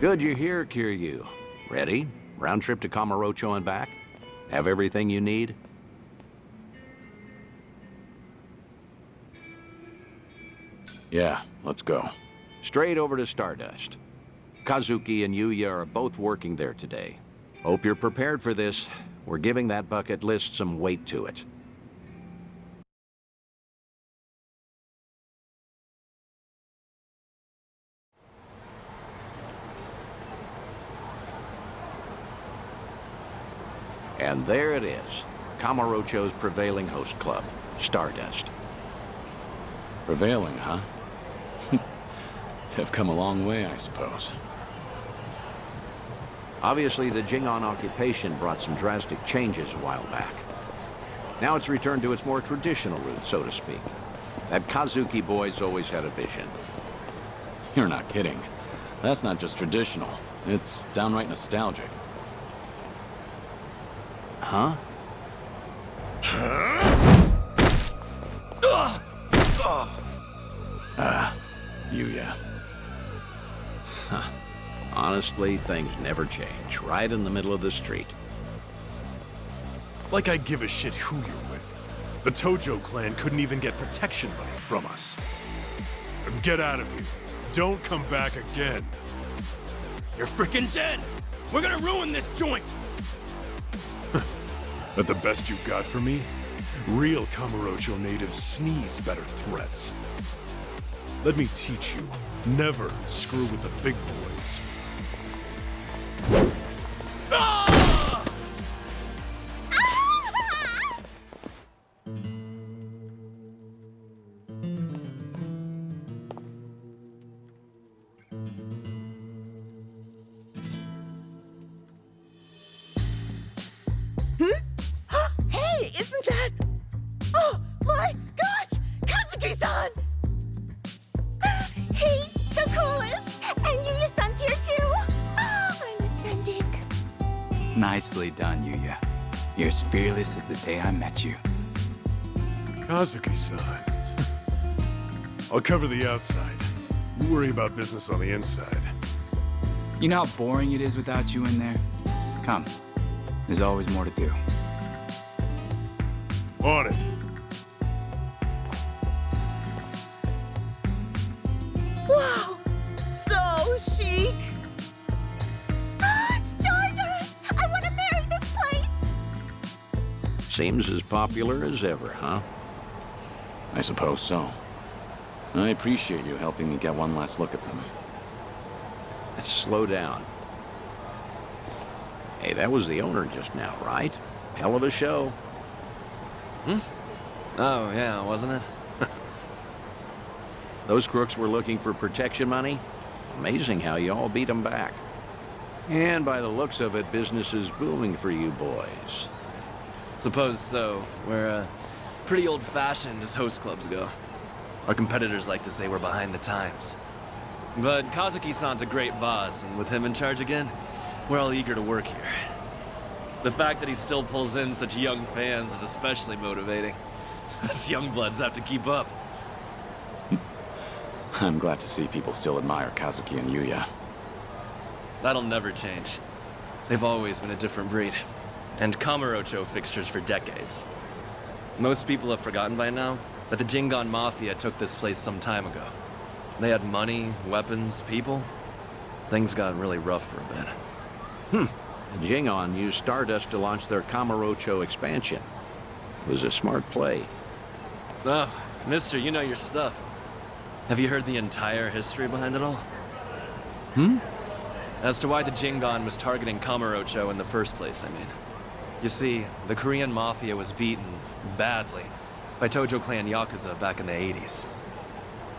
Good you're here, Kiryu. Ready? Round trip to Kamurocho and back? Have everything you need? Yeah, let's go. Straight over to Stardust. Kazuki and Yuya are both working there today. Hope you're prepared for this. We're giving that bucket list some weight to it. And there it is. Kamurocho's prevailing host club, Stardust. Prevailing, huh? They've come a long way, I suppose. Obviously, the Jingon occupation brought some drastic changes a while back. Now it's returned to its more traditional roots, so to speak. That Kazuki boy's always had a vision. You're not kidding. That's not just traditional. It's downright nostalgic. Huh? Yuya. Huh. Honestly, things never change. Right in the middle of the street. Like I give a shit who you're with. The Tojo clan couldn't even get protection money from us. Get out of here. Don't come back again. You're freaking dead! We're gonna ruin this joint! But the best you got for me? Real Kamurocho natives sneeze better threats. Let me teach you. Never screw with the big boys. Ah! Hey, isn't that... Oh, my gosh! Kazuki-san! He's the coolest! And Yuya-san's here too! Oh, I'm ascending. Nicely done, Yuya. You're as fearless as the day I met you. Kazuki-san. I'll cover the outside. You worry about business on the inside. You know how boring it is without you in there? Come. There's always more to do. On it. Wow! So chic! Stardust! I want to marry this place! Seems as popular as ever, huh? I suppose so. I appreciate you helping me get one last look at them. Slow down. Hey, that was the owner just now, right? Hell of a show. Oh, yeah, wasn't it? Those crooks were looking for protection money. Amazing how you all beat them back. And by the looks of it, business is booming for you boys. Suppose so. We're, pretty old-fashioned as host clubs go. Our competitors like to say we're behind the times. But Kazuki-san's a great boss, and with him in charge again, we're all eager to work here. The fact that he still pulls in such young fans is especially motivating. Us young bloods have to keep up. I'm glad to see people still admire Kazuki and Yuya. That'll never change. They've always been a different breed. And Kamurocho fixtures for decades. Most people have forgotten by now, but the Jingon Mafia took this place some time ago. They had money, weapons, people. Things got really rough for a bit. The Jingon used Stardust to launch their Kamurocho expansion. It was a smart play. Oh, mister, you know your stuff. Have you heard the entire history behind it all? As to why the Jingon was targeting Kamurocho in the first place, I mean. You see, the Korean Mafia was beaten, badly, by Tojo Clan Yakuza back in the 80s.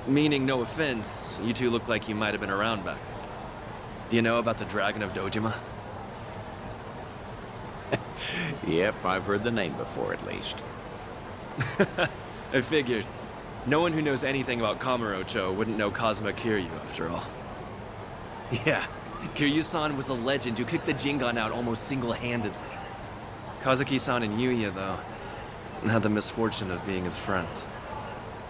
Meaning, no offense, you two look like you might have been around back then. Do you know about the Dragon of Dojima? Yep, I've heard the name before at least. I figured. No one who knows anything about Kamurocho wouldn't know Kazuma Kiryu, after all. Yeah, Kiryu-san was a legend who kicked the Jingon out almost single-handedly. Kazuki-san and Yuya, though, had the misfortune of being his friends.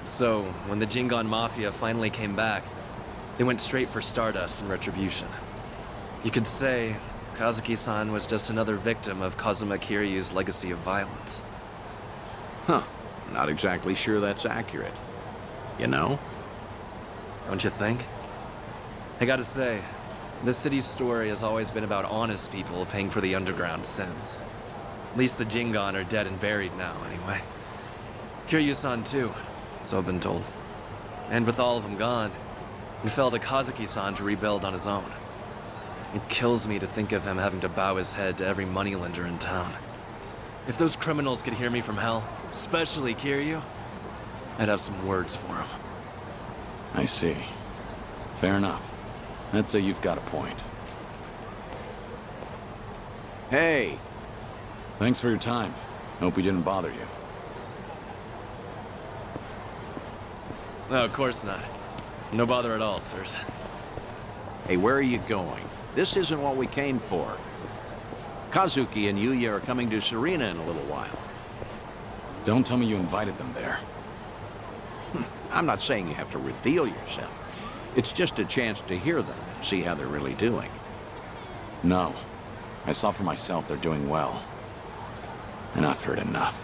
So, when the Jingon Mafia finally came back, they went straight for Stardust and Retribution. You could say Kazuki-san was just another victim of Kazuma Kiryu's legacy of violence. Huh. Not exactly sure that's accurate. You know? Don't you think? I gotta say, the city's story has always been about honest people paying for the underground sins. At least the Jingon are dead and buried now, anyway. Kiryu-san too, so I've been told. And with all of them gone, it fell to Kazuki-san to rebuild on his own. It kills me to think of him having to bow his head to every moneylender in town. If those criminals could hear me from hell, especially Kiryu, I'd have some words for him. I see. Fair enough. I'd say you've got a point. Hey! Thanks for your time. Hope we didn't bother you. No, of course not. No bother at all, sirs. Hey, where are you going? This isn't what we came for. Kazuki and Yuya are coming to Serena in a little while. Don't tell me you invited them there. I'm not saying you have to reveal yourself. It's just a chance to hear them, see how they're really doing. No. I saw for myself they're doing well. And I've heard enough.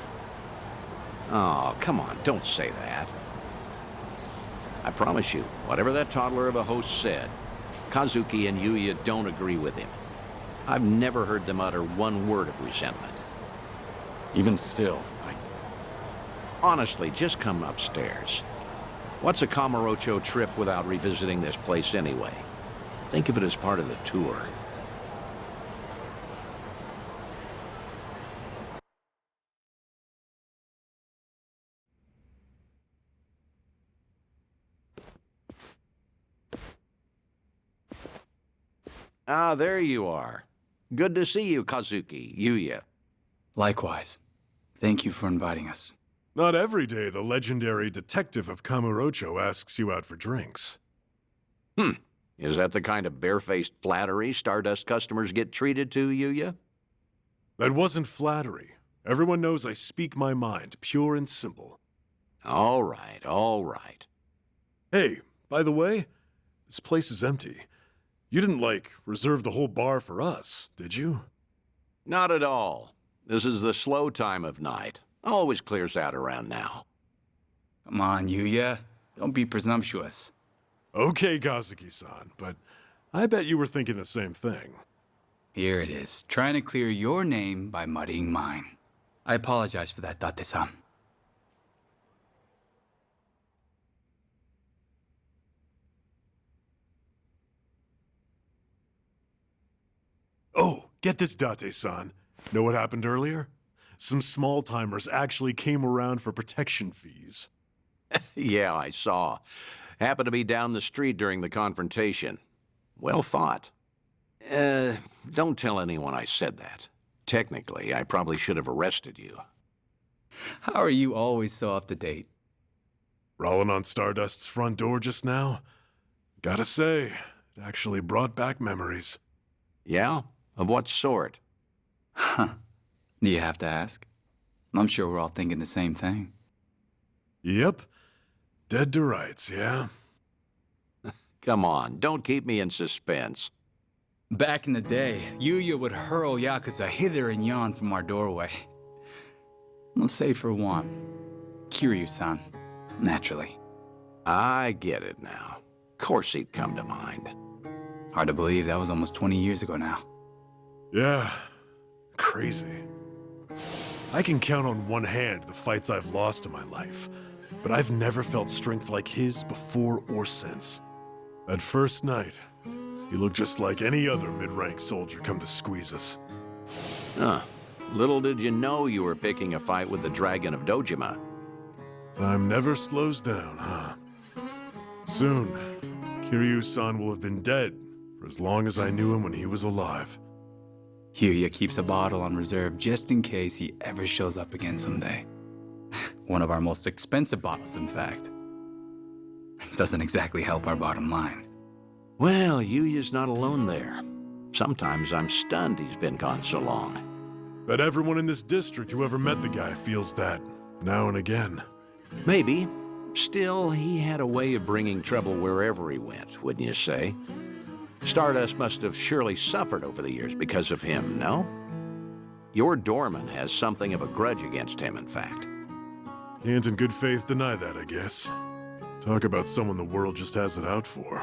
Oh, come on, don't say that. I promise you, whatever that toddler of a host said, Kazuki and Yuya don't agree with him. I've never heard them utter one word of resentment. Even still, Honestly, just come upstairs. What's a Kamurocho trip without revisiting this place anyway? Think of it as part of the tour. Ah, there you are. Good to see you, Kazuki, Yuya. Likewise. Thank you for inviting us. Not every day the legendary detective of Kamurocho asks you out for drinks. Is that the kind of barefaced flattery Stardust customers get treated to, Yuya? That wasn't flattery. Everyone knows I speak my mind, pure and simple. All right, all right. Hey, by the way, this place is empty. You didn't, reserve the whole bar for us, did you? Not at all. This is the slow time of night. Always clears out around now. Come on, Yuya. Don't be presumptuous. Okay, Kazuki-san, but I bet you were thinking the same thing. Here it is, trying to clear your name by muddying mine. I apologize for that, Date-san. Oh, get this, Date-san. Know what happened earlier? Some small-timers actually came around for protection fees. Yeah, I saw. Happened to be down the street during the confrontation. Well fought. Don't tell anyone I said that. Technically, I probably should have arrested you. How are you always so up to date? Rolling on Stardust's front door just now? Gotta say, it actually brought back memories. Yeah? Of what sort? Huh. Do you have to ask? I'm sure we're all thinking the same thing. Yep. Dead to rights, yeah? Come on, don't keep me in suspense. Back in the day, Yuya would hurl Yakuza hither and yon from our doorway. Let's say for one, Kiryu-san, naturally. I get it now. Of course he'd come to mind. Hard to believe that was almost 20 years ago now. Yeah. Crazy. I can count on one hand the fights I've lost in my life, but I've never felt strength like his before or since. That first night, he looked just like any other mid-rank soldier come to squeeze us. Huh. Little did you know you were picking a fight with the Dragon of Dojima. Time never slows down, huh? Soon, Kiryu-san will have been dead for as long as I knew him when he was alive. Yuya keeps a bottle on reserve just in case he ever shows up again someday. One of our most expensive bottles, in fact. Doesn't exactly help our bottom line. Well, Yuya's not alone there. Sometimes I'm stunned he's been gone so long. Bet everyone in this district who ever met the guy feels that, now and again. Maybe. Still, he had a way of bringing trouble wherever he went, wouldn't you say? Stardust must have surely suffered over the years because of him, no? Your doorman has something of a grudge against him, in fact. Can't in good faith deny that, I guess. Talk about someone the world just has it out for.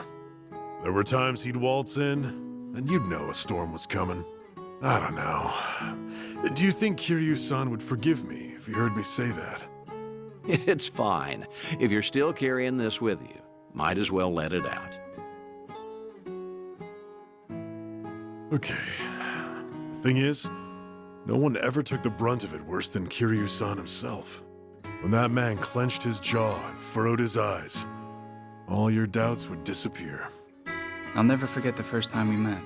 There were times he'd waltz in, and you'd know a storm was coming. I don't know. Do you think Kiryu-san would forgive me if he heard me say that? It's fine. If you're still carrying this with you, might as well let it out. Okay. The thing is, no one ever took the brunt of it worse than Kiryu-san himself. When that man clenched his jaw and furrowed his eyes, all your doubts would disappear. I'll never forget the first time we met.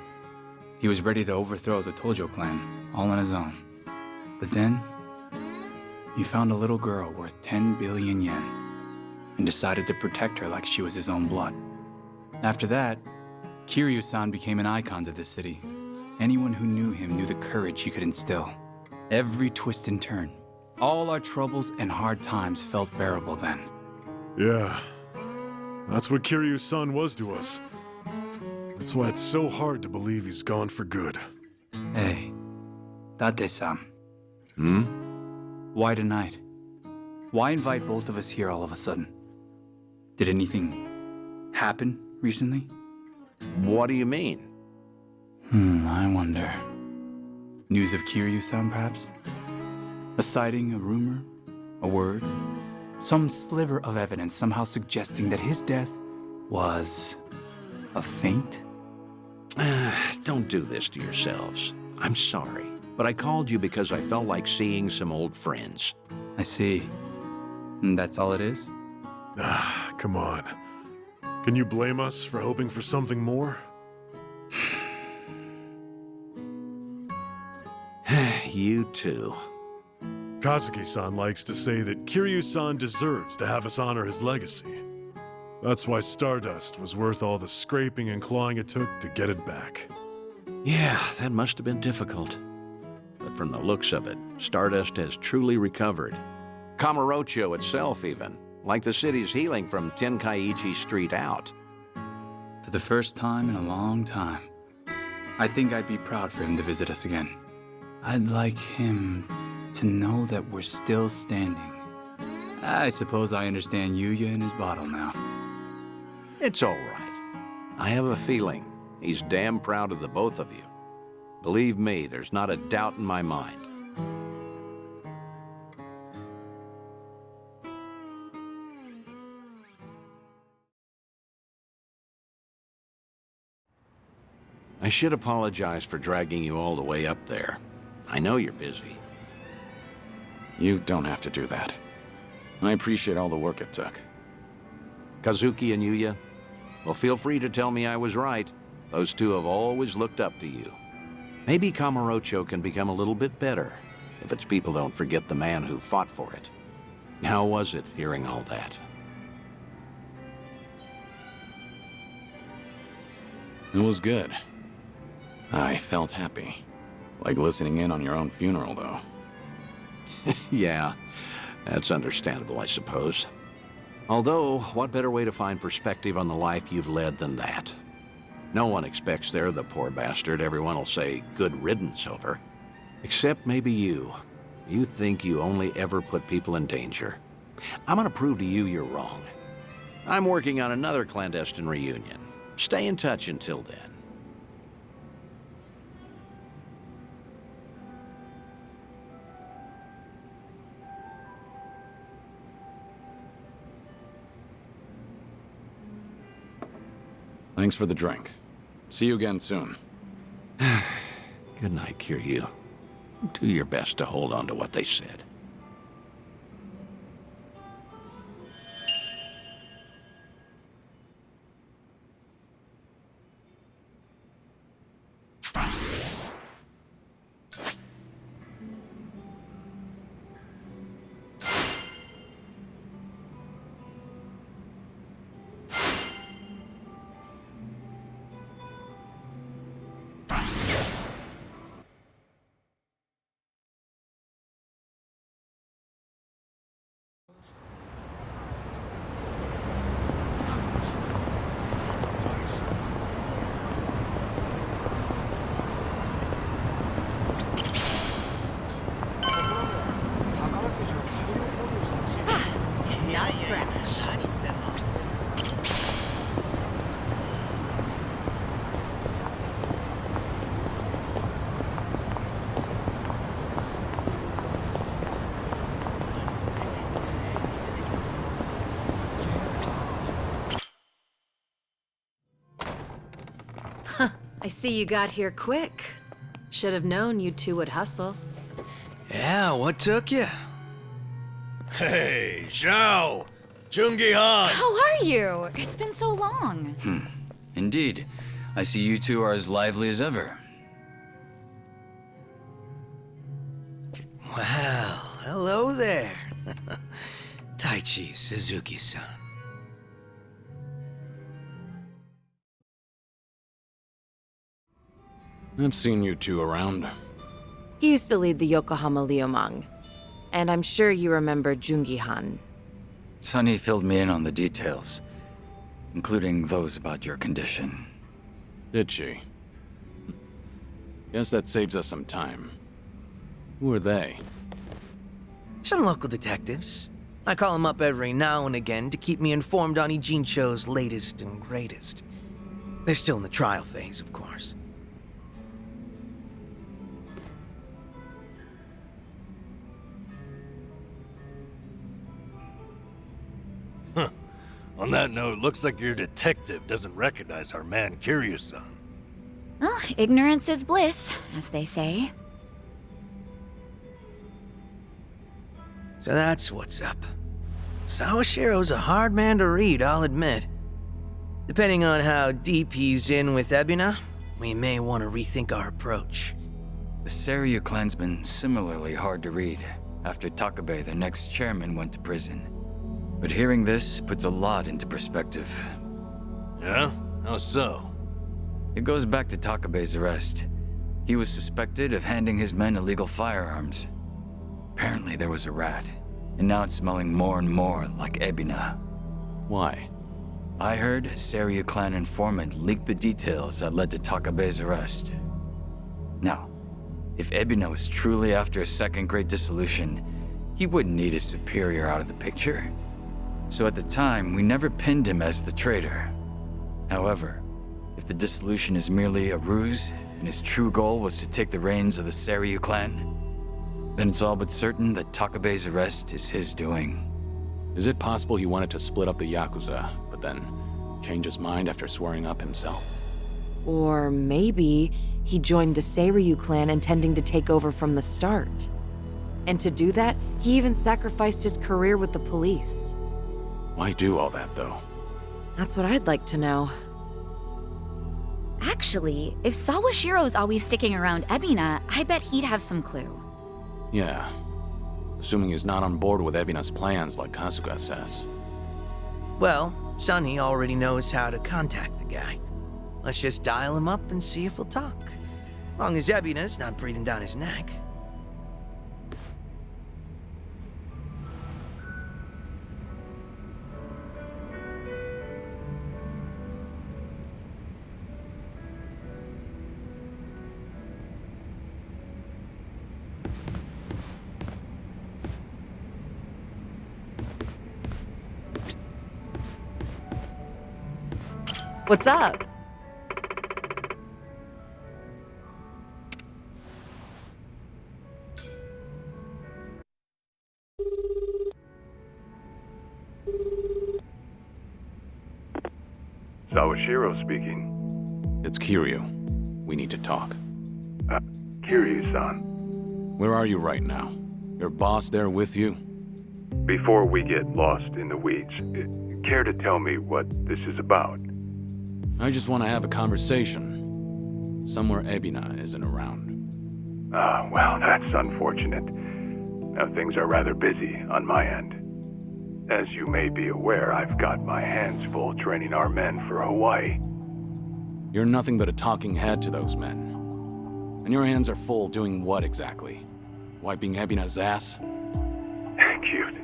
He was ready to overthrow the Tojo clan, all on his own. But then, he found a little girl worth 10 billion yen, and decided to protect her like she was his own blood. After that, Kiryu-san became an icon to the city. Anyone who knew him knew the courage he could instill. Every twist and turn, all our troubles and hard times felt bearable then. Yeah, that's what Kiryu-san was to us. That's why it's so hard to believe he's gone for good. Hey, Date-san. Hmm? Why tonight? Why invite both of us here all of a sudden? Did anything happen recently? What do you mean? I wonder. News of Kiryu-san, perhaps? A sighting, a rumor, a word? Some sliver of evidence somehow suggesting that his death was a feint? Don't do this to yourselves. I'm sorry, but I called you because I felt like seeing some old friends. I see. And that's all it is? Ah, come on. Can you blame us for hoping for something more? You too. Kazuki-san likes to say that Kiryu-san deserves to have us honor his legacy. That's why Stardust was worth all the scraping and clawing it took to get it back. Yeah, that must have been difficult. But from the looks of it, Stardust has truly recovered. Kamurocho itself, even. Like the city's healing from Tenkaichi Street out. For the first time in a long time. I think I'd be proud for him to visit us again. I'd like him to know that we're still standing. I suppose I understand Yuya and his bottle now. It's all right. I have a feeling he's damn proud of the both of you. Believe me, there's not a doubt in my mind. I should apologize for dragging you all the way up there. I know you're busy. You don't have to do that. I appreciate all the work it took. Kazuki and Yuya, well, feel free to tell me I was right. Those two have always looked up to you. Maybe Kamurocho can become a little bit better if its people don't forget the man who fought for it. How was it hearing all that? It was good. I felt happy. Like listening in on your own funeral, though. Yeah, that's understandable, I suppose. Although, what better way to find perspective on the life you've led than that? No one expects they're the poor bastard everyone will say good riddance over. Except maybe you. You think you only ever put people in danger. I'm gonna prove to you you're wrong. I'm working on another clandestine reunion. Stay in touch until then. Thanks for the drink. See you again soon. Good night, Kiryu. Do your best to hold on to what they said. I see you got here quick. Should have known you two would hustle. Yeah, what took you? Hey, Zhao! Jungi-han! How are you? It's been so long. Indeed. I see you two are as lively as ever. Well, hello there. Taichi Suzuki-san. I've seen you two around. He used to lead the Yokohama Liumang. And I'm sure you remember Jungi-han. Sunny filled me in on the details, including those about your condition. Did she? Guess that saves us some time. Who are they? Some local detectives. I call them up every now and again to keep me informed on Ijincho's latest and greatest. They're still in the trial phase, of course. On that note, looks like your detective doesn't recognize our man Kiryu-san. Well, ignorance is bliss, as they say. So that's what's up. Sawashiro's a hard man to read, I'll admit. Depending on how deep he's in with Ebina, we may want to rethink our approach. The Seiryu clansman similarly hard to read after Takabe, their next chairman, went to prison. But hearing this puts a lot into perspective. Yeah? How so? It goes back to Takabe's arrest. He was suspected of handing his men illegal firearms. Apparently there was a rat, and now it's smelling more and more like Ebina. Why? I heard a Seiryu clan informant leaked the details that led to Takabe's arrest. Now, if Ebina was truly after a second great dissolution, he wouldn't need his superior out of the picture. So at the time, we never pinned him as the traitor. However, if the dissolution is merely a ruse, and his true goal was to take the reins of the Seiryu clan, then it's all but certain that Takabe's arrest is his doing. Is it possible he wanted to split up the Yakuza, but then change his mind after swearing up himself? Or maybe he joined the Seiryu clan intending to take over from the start. And to do that, he even sacrificed his career with the police. Why do all that, though? That's what I'd like to know. Actually, if Sawashiro's always sticking around Ebina, I bet he'd have some clue. Yeah. Assuming he's not on board with Ebina's plans like Kasuga says. Well, Sunny already knows how to contact the guy. Let's just dial him up and see if he'll talk. Long as Ebina's not breathing down his neck. What's up? Sawashiro speaking. It's Kiryu. We need to talk. Kiryu-san. Where are you right now? Your boss there with you? Before we get lost in the weeds, care to tell me what this is about? I just want to have a conversation. Somewhere Ebina isn't around. Well, that's unfortunate. Now, things are rather busy on my end. As you may be aware, I've got my hands full training our men for Hawaii. You're nothing but a talking head to those men. And your hands are full doing what exactly? Wiping Ebina's ass? Cute.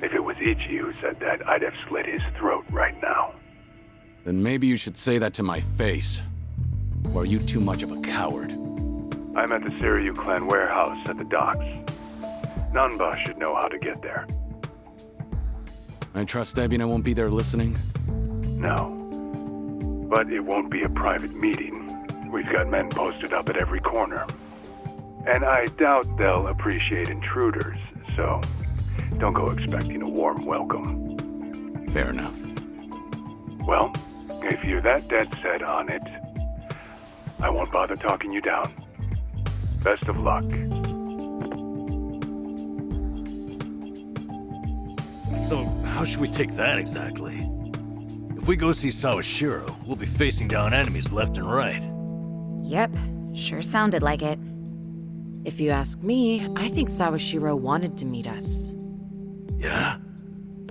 If it was Ichi who said that, I'd have slit his throat right now. Then maybe you should say that to my face. Or are you too much of a coward? I'm at the Seiryu clan warehouse at the docks. Nanba should know how to get there. I trust Ebina won't be there listening? No. But it won't be a private meeting. We've got men posted up at every corner. And I doubt they'll appreciate intruders, so don't go expecting a warm welcome. Fair enough. Well, if you're that dead set on it, I won't bother talking you down. Best of luck. So, how should we take that exactly? If we go see Sawashiro, we'll be facing down enemies left and right. Yep, sure sounded like it. If you ask me, I think Sawashiro wanted to meet us. Yeah?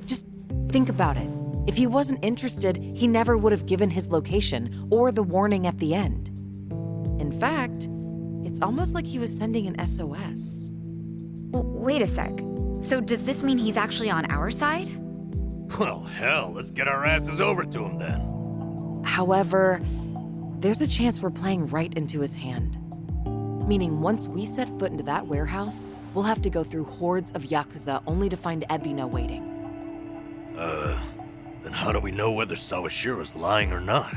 Just think about it. If he wasn't interested, he never would have given his location or the warning at the end. In fact, it's almost like he was sending an SOS. Wait a sec. So does this mean he's actually on our side? Well, hell, let's get our asses over to him then. However, there's a chance we're playing right into his hand. Meaning once we set foot into that warehouse, we'll have to go through hordes of Yakuza only to find Ebina waiting. Then how do we know whether Sawashiro's lying or not?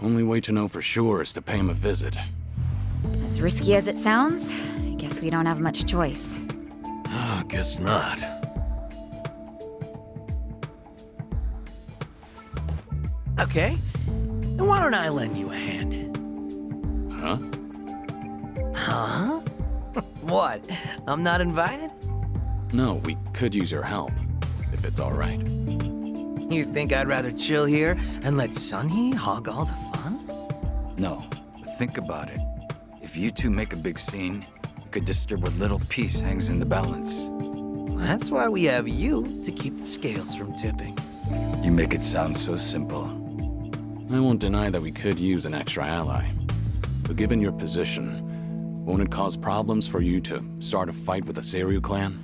Only way to know for sure is to pay him a visit. As risky as it sounds, I guess we don't have much choice. Guess not. Okay, then why don't I lend you a hand? Huh? Huh? What? I'm not invited? No, we could use your help, if it's all right. You think I'd rather chill here and let Sunhee hog all the fun? No, but think about it. If you two make a big scene, it could disturb what little peace hangs in the balance. That's why we have you to keep the scales from tipping. You make it sound so simple. I won't deny that we could use an extra ally. But given your position, won't it cause problems for you to start a fight with the Seiryu clan?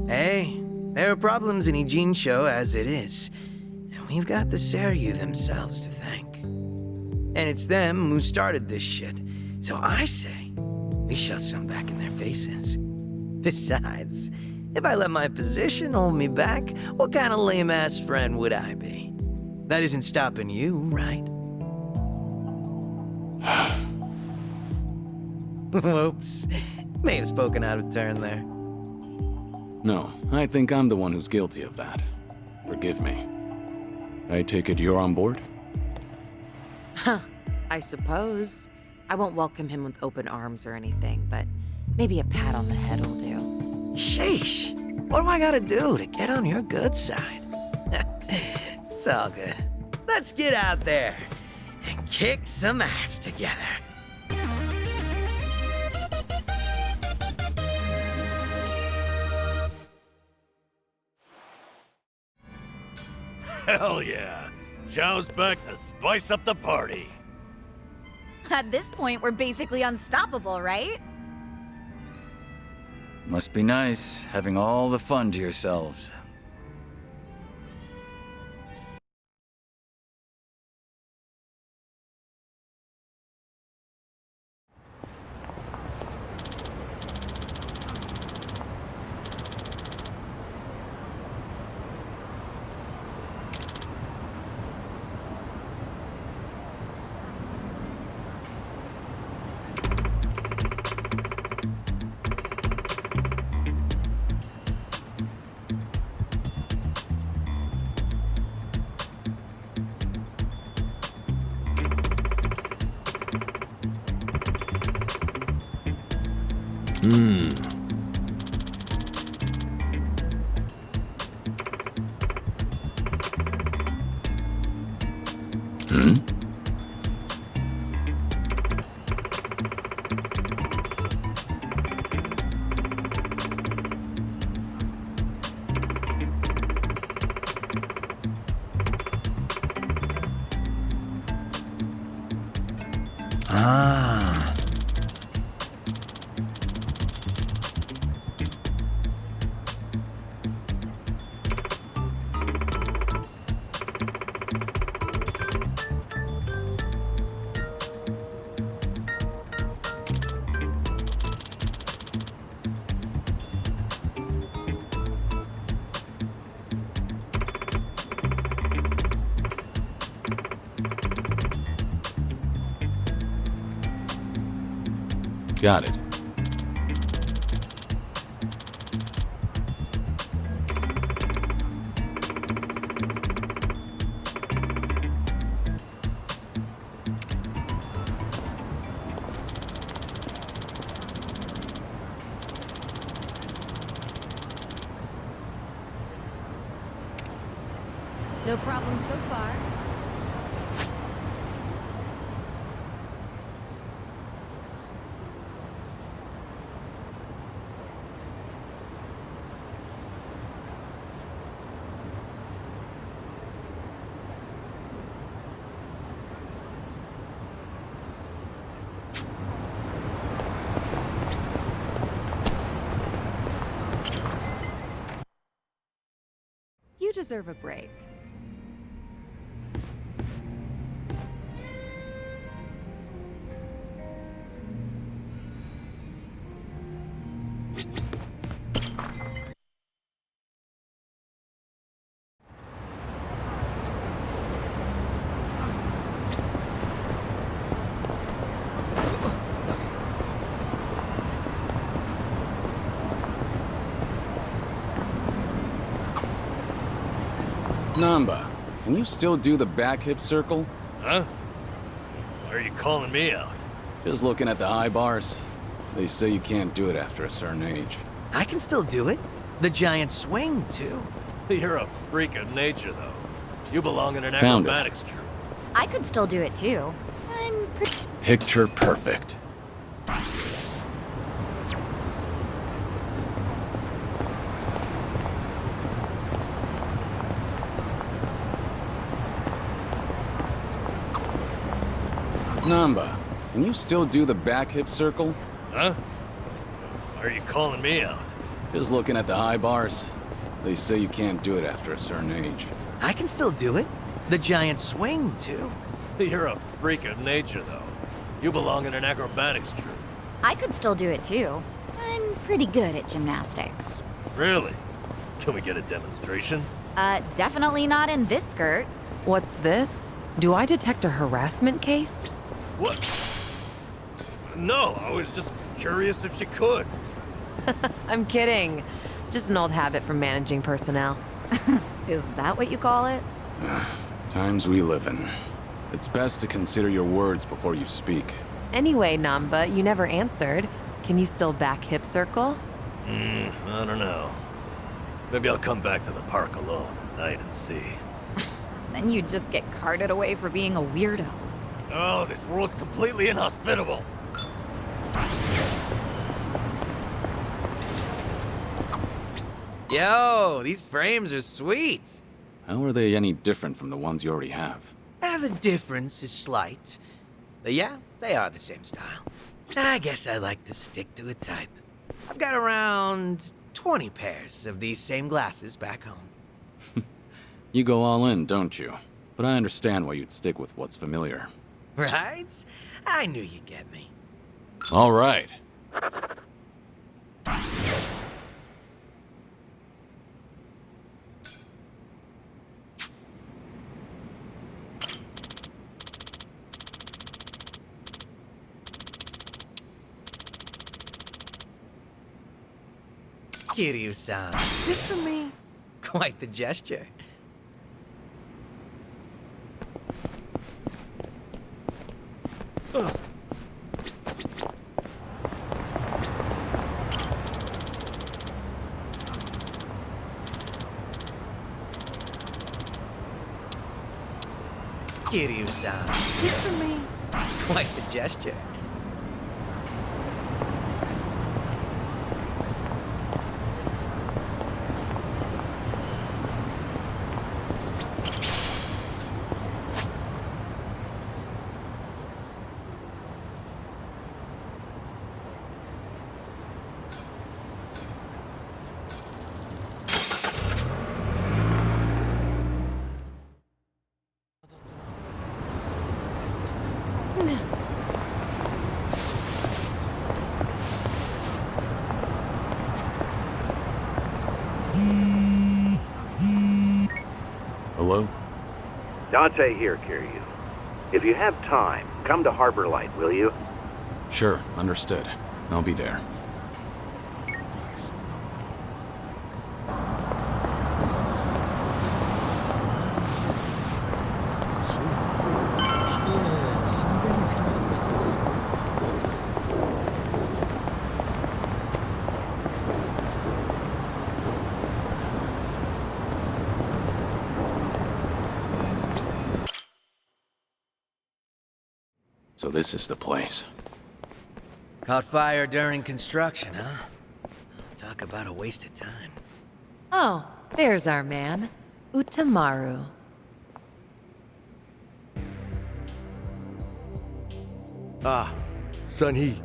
Hey, there are problems in Ijincho as it is. And we've got the Seiryu themselves to thank. And it's them who started this shit. So I say, we shove some back in their faces. Besides, if I let my position hold me back, what kind of lame-ass friend would I be? That isn't stopping you, right? Whoops. May have spoken out of turn there. No, I think I'm the one who's guilty of that. Forgive me. I take it you're on board? Huh, I suppose. I won't welcome him with open arms or anything, but maybe a pat on the head will do. Sheesh. What do I gotta do to get on your good side? It's all good. Let's get out there and kick some ass together. Hell yeah! Zhao's back to spice up the party. At this point, we're basically unstoppable, right? Must be nice, having all the fun to yourselves. Ah. Got it. No problem so far. You deserve a break. Namba, can you still do the back hip circle? Huh? Why are you calling me out? Just looking at the high bars. They say you can't do it after a certain age. I can still do it. The giant swing, too. You're a freak of nature, though. You belong in an Found it. acrobatics troupe. I could still do it too. I'm pretty. Picture perfect. Namba, can you still do the back hip circle? Huh? Why are you calling me out? Just looking at the high bars. They say you can't do it after a certain age. I can still do it. The giant swing, too. You're a freak of nature, though. You belong in an acrobatics troupe. I could still do it too. I'm pretty good at gymnastics. Really? Can we get a demonstration? Definitely not in this skirt. What's this? Do I detect a harassment case? What? No, I was just curious if she could. I'm kidding. Just an old habit from managing personnel. Is that what you call it? Times we live in. It's best to consider your words before you speak. Anyway, Namba, you never answered. Can you still back hip circle? I don't know. Maybe I'll come back to the park alone at night and see. Then you'd just get carted away for being a weirdo. Oh, this world's completely inhospitable. Yo, these frames are sweet. How are they any different from the ones you already have? The difference is slight. But yeah, they are the same style. I guess I like to stick to a type. I've got around 20 pairs of these same glasses back home. You go all in, don't you? But I understand why you'd stick with what's familiar. Right? I knew you'd get me. All right. Kiryu-san, this for me? Quite the gesture. Kiryu-san, this for me? Quite the gesture. Hello? Dante here, Kiryu. If you have time, come to Harbor Light, will you? Sure, understood. I'll be there. So this is the place. Caught fire during construction, huh? Talk about a waste of time. Oh, there's our man, Utamaru. Ah, Sun-hee.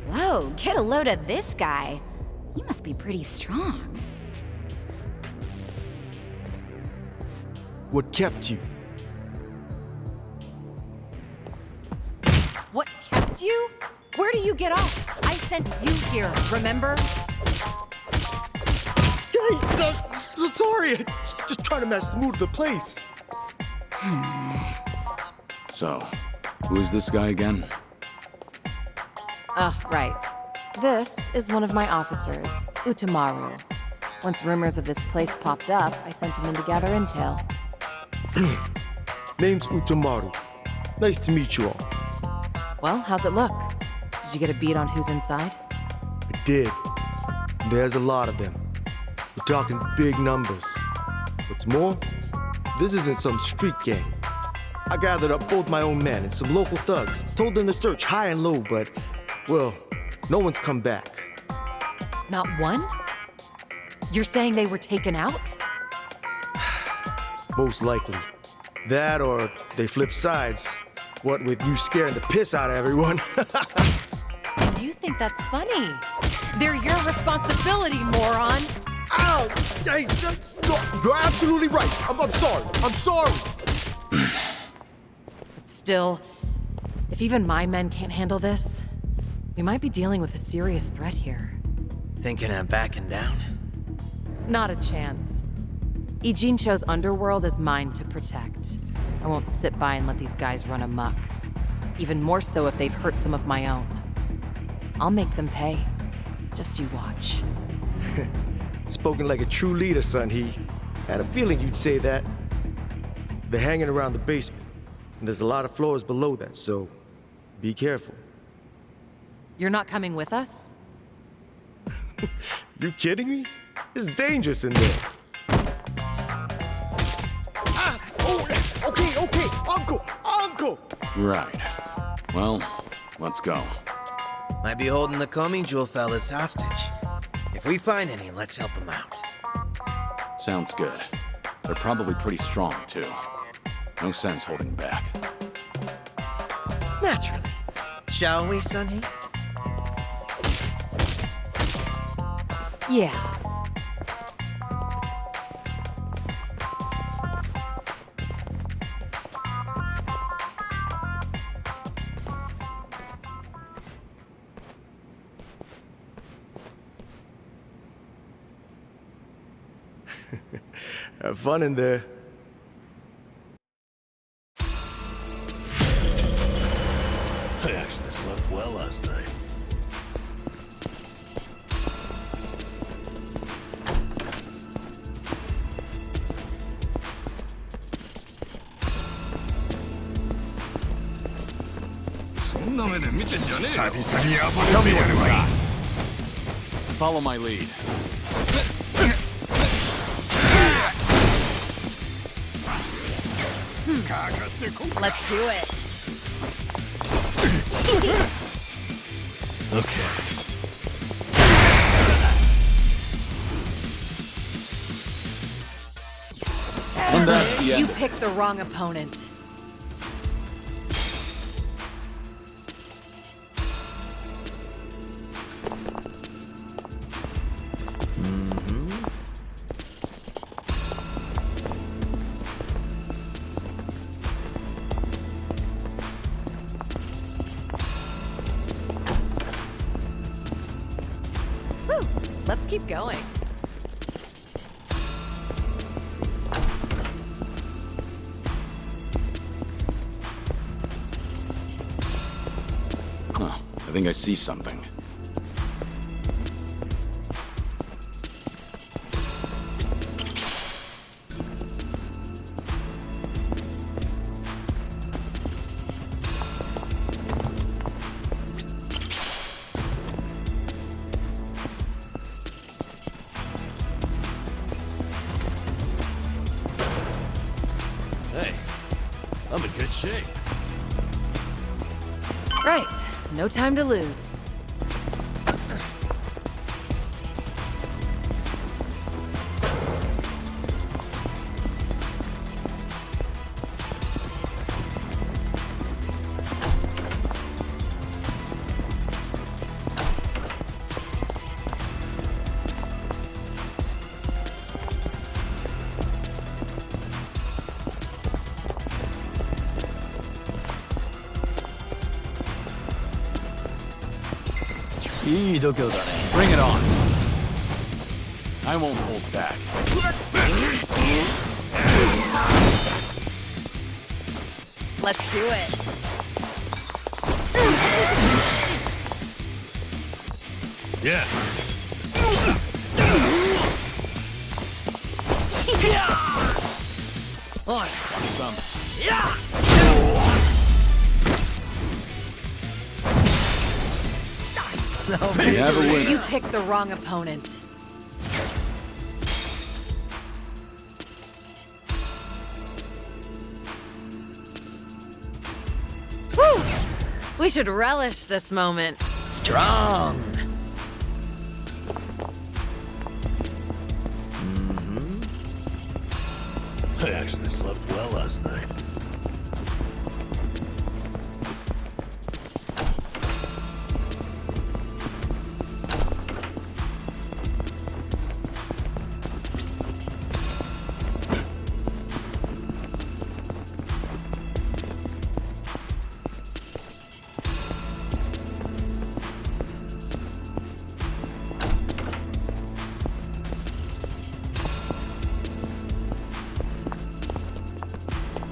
Whoa, get a load of this guy. He must be pretty strong. What kept you? What kept you? Where do you get off? I sent you here, remember? Hey, sorry. Just trying to match the mood of the place. So, who is this guy again? Right. This is one of my officers, Utamaru. Once rumors of this place popped up, I sent him in to gather intel. Name's Utamaru. Nice to meet you all. Well, how's it look? Did you get a beat on who's inside? I did. There's a lot of them. We're talking big numbers. What's more, this isn't some street gang. I gathered up both my own men and some local thugs, told them to search high and low, but, well, no one's come back. Not one? You're saying they were taken out? Most likely. That or they flip sides. What with you scaring the piss out of everyone. And you think that's funny? They're your responsibility, moron! Ow! Hey, you're absolutely right. I'm sorry. I'm sorry. But still, if even my men can't handle this, we might be dealing with a serious threat here. Thinking of backing down? Not a chance. Ijincho's underworld is mine to protect. I won't sit by and let these guys run amok. Even more so if they've hurt some of my own. I'll make them pay. Just you watch. Spoken like a true leader, Sun-hee. Had a feeling you'd say that. They're hanging around the basement, and there's a lot of floors below that, so be careful. You're not coming with us? You kidding me? It's dangerous in there. Okay, Uncle! Right. Well, let's go. Might be holding the Comey Jewel fellas hostage. If we find any, let's help them out. Sounds good. They're probably pretty strong, too. No sense holding back. Naturally. Shall we, Sun-hee? Yeah. Have fun in there. I actually slept well last night. Show me what you got. Follow my lead. Let's do it. Okay. And that's the end. You picked the wrong opponent. Let's keep going. Huh, I think I see something. Hey, I'm in good shape. Right, no time to lose. Bring it on. I won't hold back. Let's do it. Yeah. On. Some. You never win. You picked the wrong opponent. Whew! We should relish this moment. Strong. I actually slept well last night.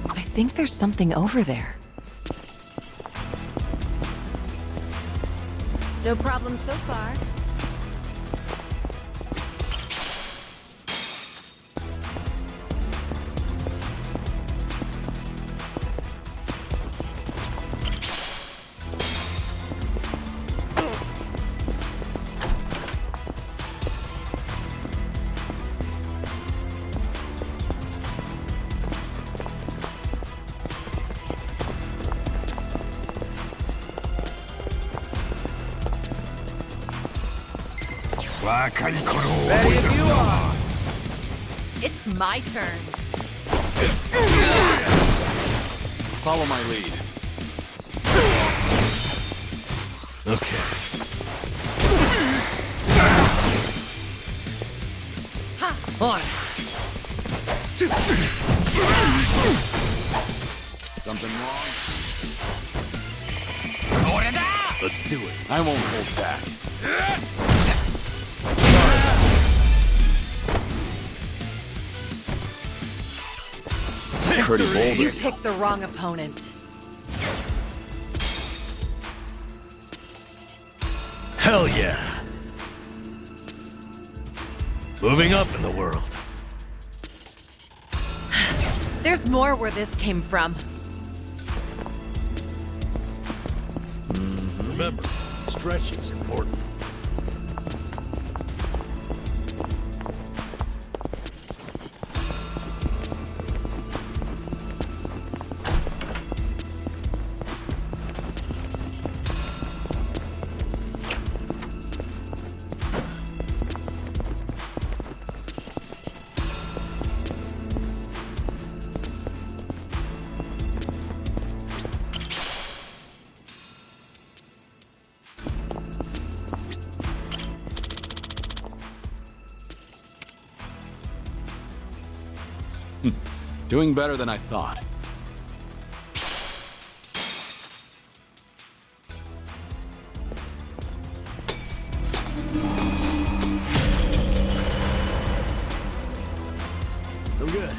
I think there's something over there. No problem so far. Ready if you are. It's my turn. Follow my lead. Okay. On. Something wrong? Let's do it. I won't hold back. Pretty bold. You picked the wrong opponent. Hell yeah. Moving up in the world. There's more where this came from. Remember, stretching's important. Doing better than I thought. I'm good.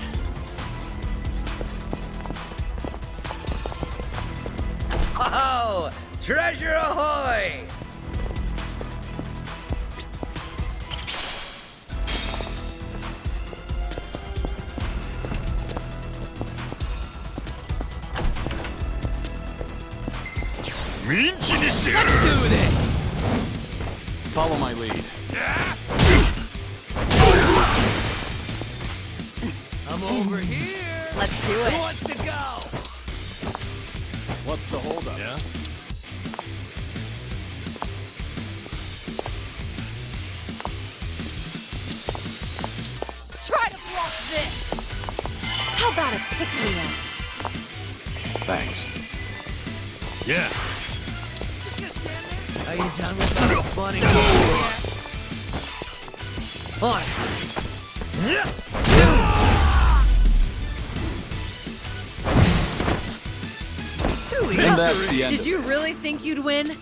Oh, treasure ahoy! Let's do this! Follow my lead. I'm over here. Let's do Who it. wants to go? What's the holdup? Yeah? flop this! How about a pick-me-up? Thanks. Yeah. Are you done with the fun and games yet? On Too easy. And that's the end Did of you it. really think you'd win?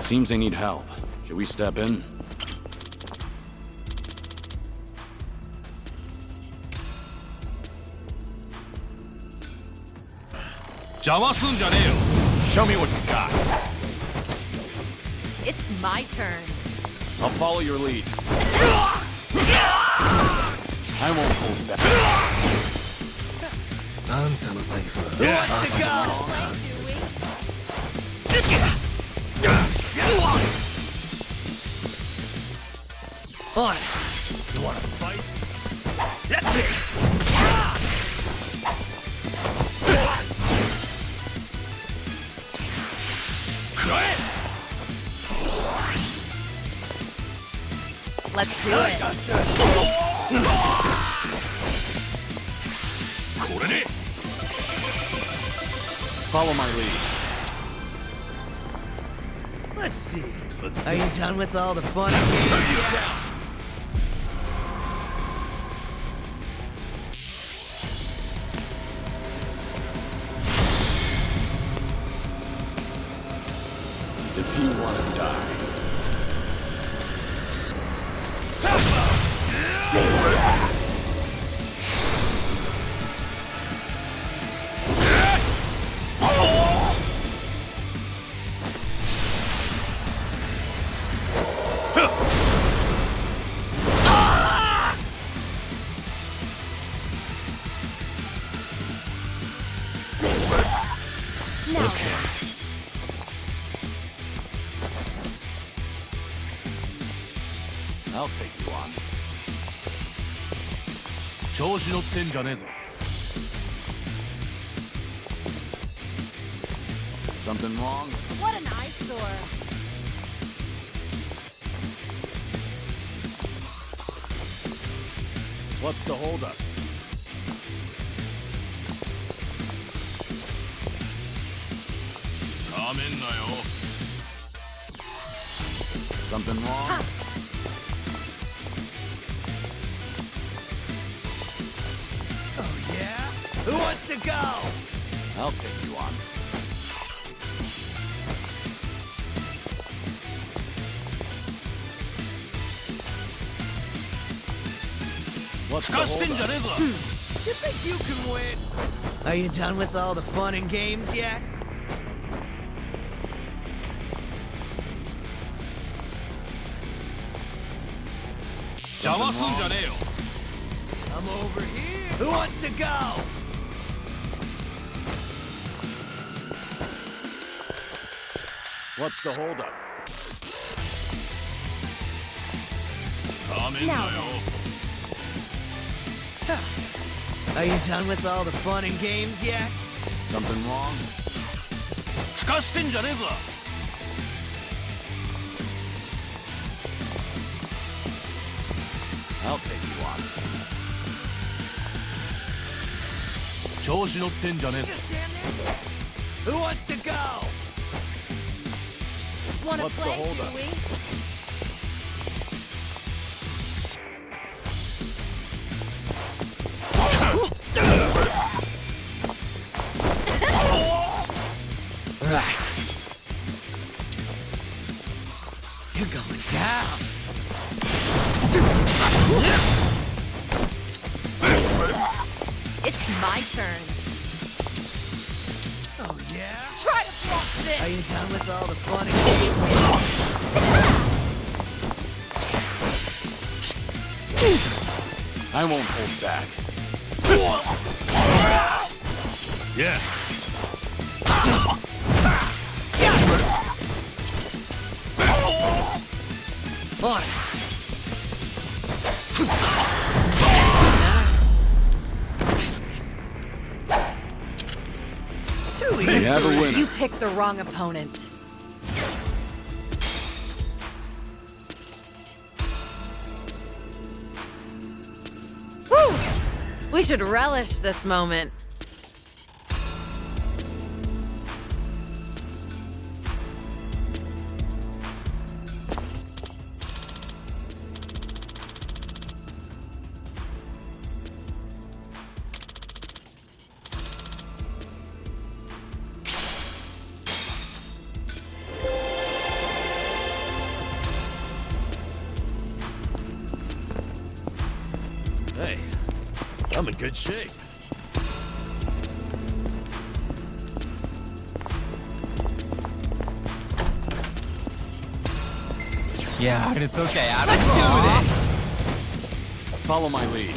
Seems they need help. Should we step in? Show me what you got. It's my turn. I'll follow your lead. I won't hold back. Who wants to go? On You wanna fight? Let's do it. Follow my lead. Let's see. Are you done with all the fun and games yet? If you want to die. I'll take you on. 調子乗ってんじゃねえぞ。 Something wrong? What an eyesore. What's the holdup? Come in, Nayo. Something wrong? Oh yeah? Who wants to go? I'll take you on. What's the holdup? You think you can win? Are you done with all the fun and games yet? I'm over here. Who wants to go? What's the holdup? Come in, Now Nayo. Are you done with all the fun and games yet? Something wrong? すかしてんじゃねえぞ。 I'll take you on. 調子乗ってんじゃねえぞ。 Who wants to go? Wanna What's the play, holdup? do we? Right. You're going down. It's my turn. Oh yeah? Try to flop this. Are you done with all the fun and games yet? I won't hold back. Yeah. on. Too easy. You have a winner. You picked the wrong opponent. Whew! We should relish this moment. Hey, I'm in good shape. Yeah, it's okay. Let's do this. Follow my lead.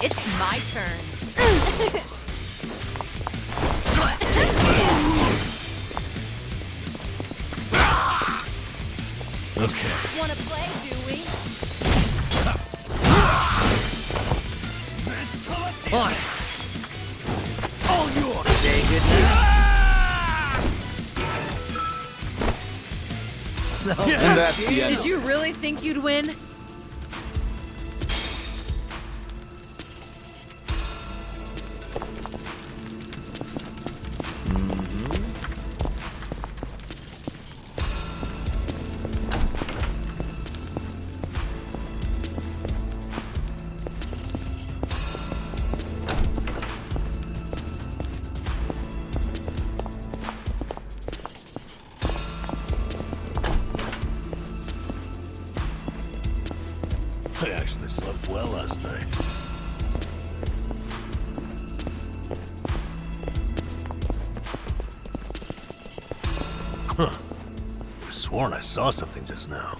It's my turn. Okay. Wanna play, do we? On. All yours. Say goodnight. And that's the end. Did you really think you'd win? I actually slept well last night. Huh. I could've sworn I saw something just now.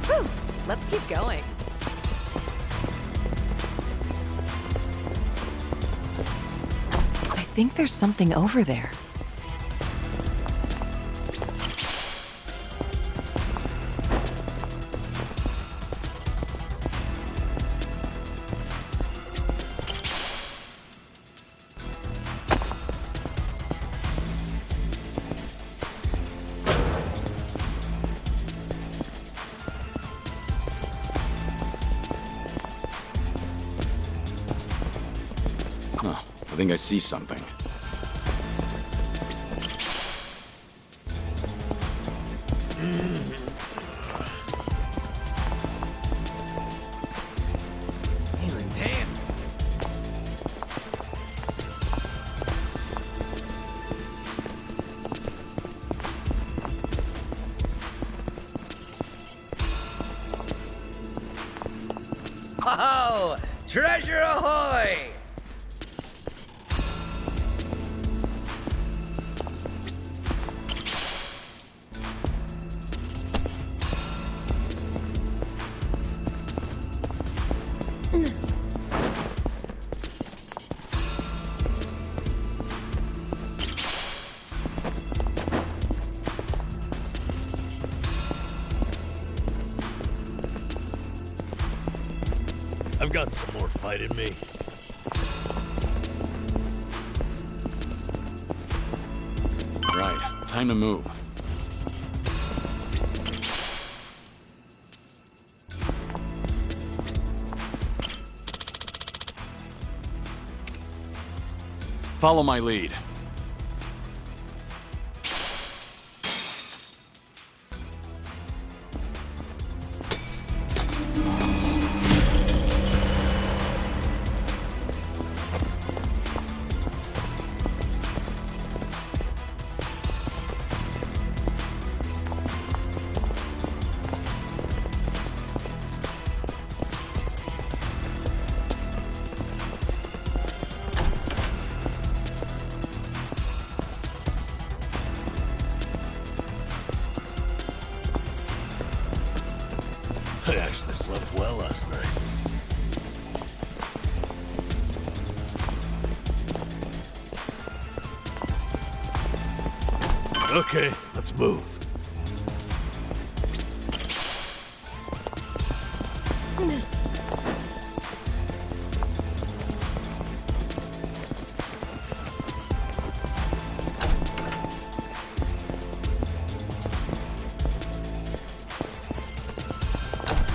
Whew. Let's keep going. I think there's something over there. Huh. I think I see something. Feeling damn. Oh, treasure ahoy! I've got some more fight in me. Right. Time to move. Follow my lead. Slept well last night. Okay, let's move.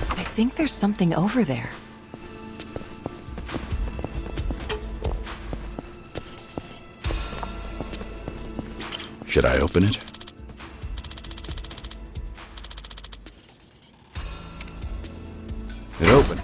I think there's something over there. Should I open it? It opened.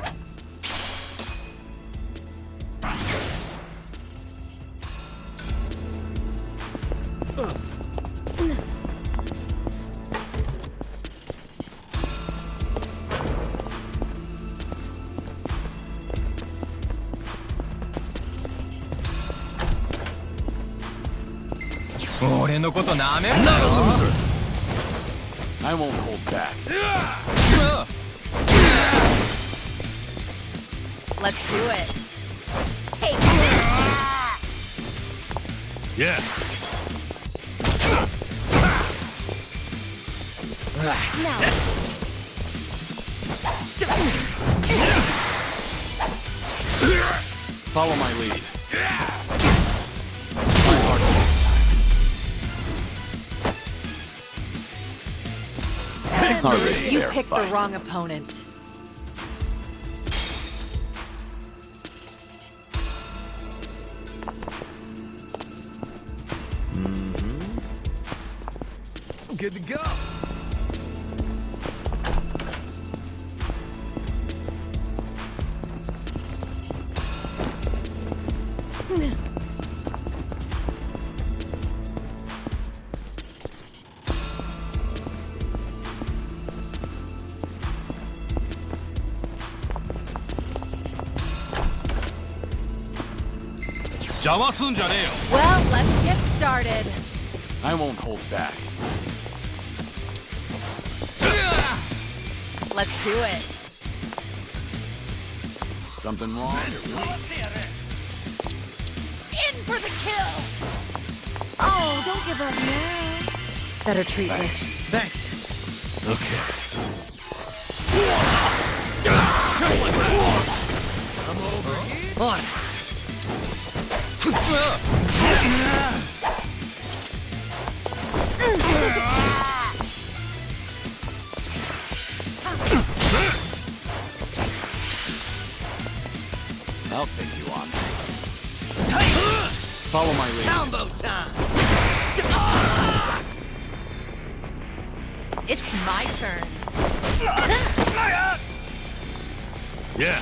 I won't hold back. Let's do it. Take Yeah. Follow my lead. Already You there, picked fine. the wrong opponent. Good to go. Well, let's get started. I won't hold back. Let's do it. Something wrong? In for the kill. Oh, don't give up now. Better treat Rich. Thanks. I'm over here. On. I'll take you on. Follow my lead. Combo time. It's my turn. Yeah.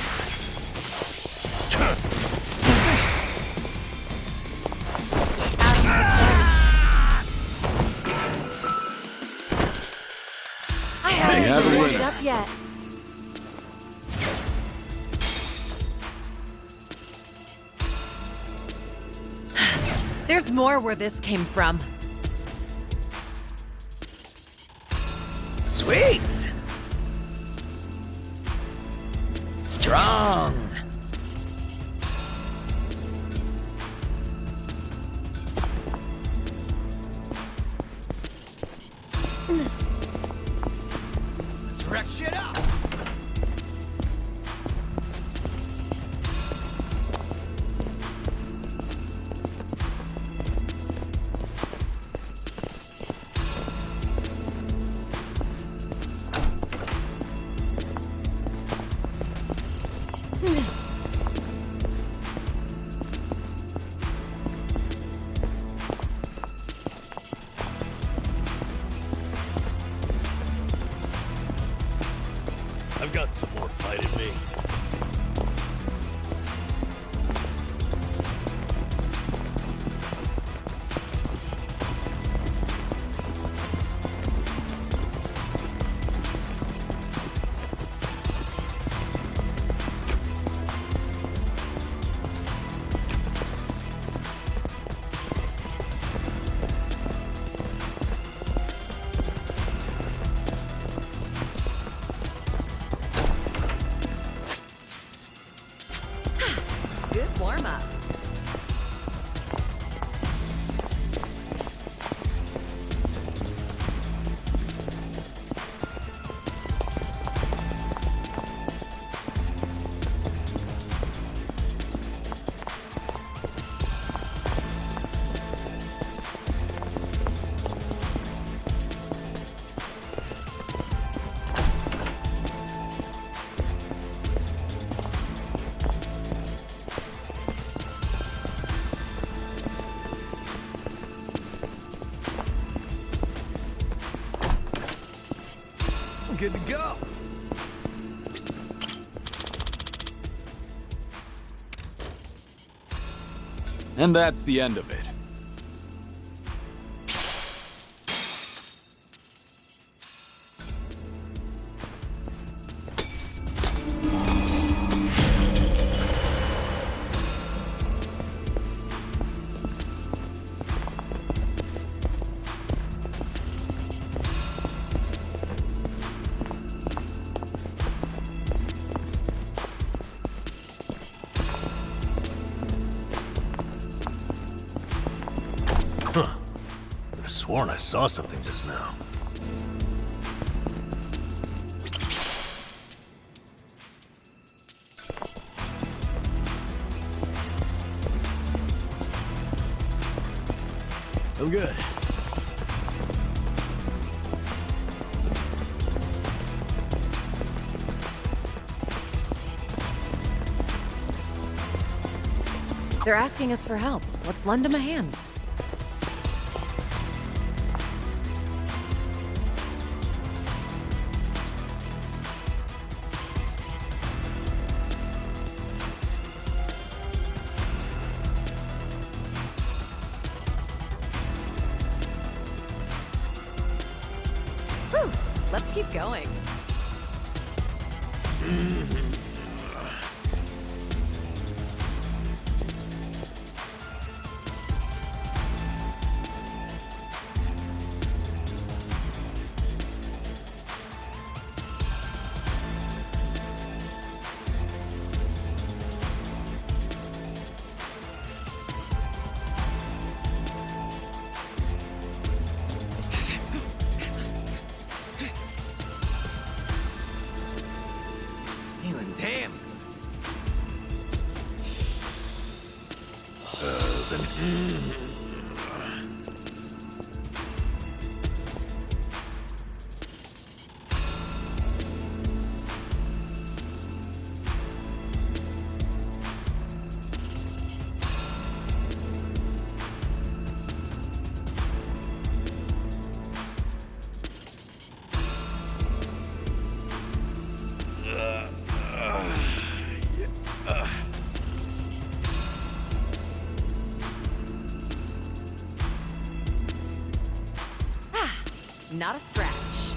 I haven't have a even winner. it up yet. There's more where this came from. Sweet. Strong. Let's wreck shit up. I've got some more fight in me. good to go. And that's the end of it. Could have sworn I saw something just now. I'm good. They're asking us for help. Let's lend them a hand. Whew, let's keep going. Damn. Not a scratch.